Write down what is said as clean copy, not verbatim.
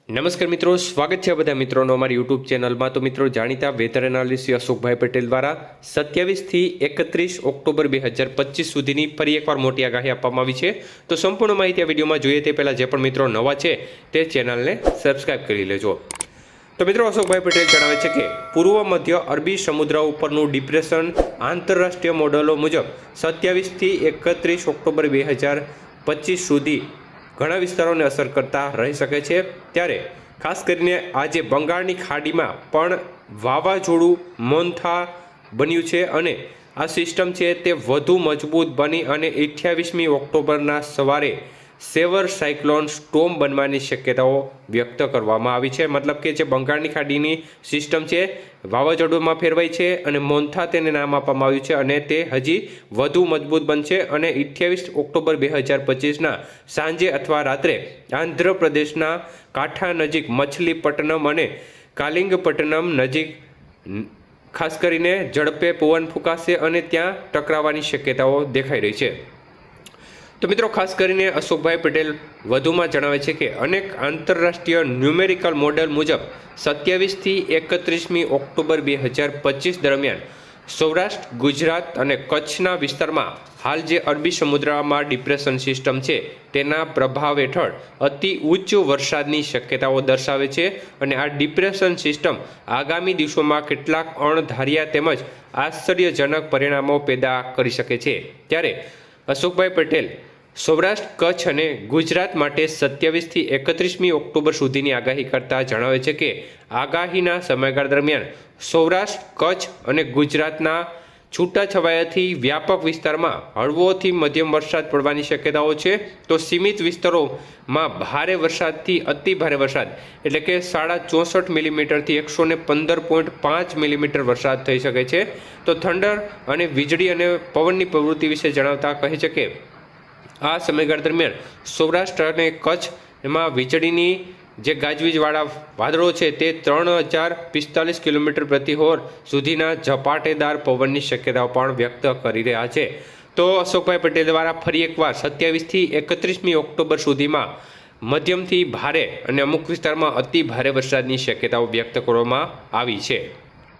નમસ્કાર મિત્રો, સ્વાગત છે બધા મિત્રોનો અમારી યુટ્યુબ ચેનલમાં। તો મિત્રો, જાણીતા વેધર એનાલિસ્ટ અશોકભાઈ પટેલ દ્વારા 27 થી 31 ઓક્ટોબર 2025 સુધીની ફરી એકવાર મોટી આગાહી આપવામાં આવી છે। તો સંપૂર્ણ માહિતી આ વિડીયોમાં જોઈએ તે પહેલાં જે પણ મિત્રો નવા છે તે ચેનલને સબસ્ક્રાઇબ કરી લેજો। તો મિત્રો, અશોકભાઈ પટેલ જણાવે છે કે પૂર્વ મધ્ય અરબી સમુદ્ર ઉપરનું ડિપ્રેશન આંતરરાષ્ટ્રીય મોડેલો મુજબ 27 થી 31 ઓક્ટોબર 2025 સુધી ઘણા વિસ્તારોને અસર કરતા રહી શકે છે। ત્યારે ખાસ કરીને આજે બંગાળની ખાડીમાં પણ વાવાઝોડું મોન્થા બન્યું છે અને આ સિસ્ટમ છે તે વધુ મજબૂત બની અને 28મી ઓક્ટોબરના સવારે સેવર સાયક્લોન સ્ટોર્મ બનવાની શક્યતાઓ વ્યક્ત કરવામાં આવી છે। મતલબ કે જે બંગાળની ખાડીની સિસ્ટમ છે વાવાઝોડુંમાં ફેરવાઈ છે અને મોન્થા તેને નામ આપવામાં આવ્યું છે અને તે હજી વધુ મજબૂત બનશે અને 28 ઓક્ટોબર 2025ના સાંજે અથવા રાત્રે આંધ્રપ્રદેશના કાંઠા નજીક મછલીપટ્ટનમ અને કાલિંગપટ્ટનમ નજીક ખાસ કરીને ઝડપે પવન ફૂંકાશે અને ત્યાં ટકરાવવાની શક્યતાઓ દેખાઈ રહી છે। તો મિત્રો, ખાસ કરીને અશોકભાઈ પટેલ વધુમાં જણાવે છે કે અનેક આંતરરાષ્ટ્રીય ન્યુમેરિકલ મોડેલ મુજબ 27 થી 31મી ઓક્ટોબર 2025 દરમિયાન સૌરાષ્ટ્ર, ગુજરાત અને કચ્છના વિસ્તારમાં હાલ જે અરબી સમુદ્રમાં ડિપ્રેશન સિસ્ટમ છે તેના પ્રભાવ હેઠળ અતિ ઉચ્ચ વરસાદની શક્યતાઓ દર્શાવે છે અને આ ડિપ્રેશન સિસ્ટમ આગામી દિવસોમાં કેટલાક અણધાર્યા તેમજ આશ્ચર્યજનક પરિણામો પેદા કરી શકે છે। ત્યારે અશોકભાઈ પટેલ સૌરાષ્ટ્ર, કચ્છ અને ગુજરાત માટે 27 થી 31મી ઓક્ટોબર સુધીની આગાહી કરતા જણાવે છે કે આગાહીના સમયગાળા દરમિયાન સૌરાષ્ટ્ર, કચ્છ અને ગુજરાતના છૂટાછવાયાથી વ્યાપક વિસ્તારમાં હળવોથી મધ્યમ વરસાદ પડવાની શક્યતાઓ છે। તો સીમિત વિસ્તારોમાં ભારે વરસાદથી અતિ ભારે વરસાદ એટલે કે 64.5 મિલીમીટરથી 115.5 મિલીમીટર વરસાદ થઈ શકે છે। તો થંડર અને વીજળી અને પવનની પ્રવૃત્તિ વિશે જણાવતા કહે છે કે આ સમયગાળા દરમિયાન સૌરાષ્ટ્ર અને કચ્છમાં વીજળીની જે ગાજવીજવાળા વાદળો છે તે 3045 કિલોમીટર પ્રતિ હોર સુધીના ઝપાટેદાર પવનની શક્યતાઓ પણ વ્યક્ત કરી રહ્યા છે। તો અશોકભાઈ પટેલ દ્વારા ફરી એકવાર 27 થી 31મી ઓક્ટોબર સુધીમાં મધ્યમથી ભારે અને અમુક વિસ્તારમાં અતિ ભારે વરસાદની શક્યતાઓ વ્યક્ત કરવામાં આવી છે।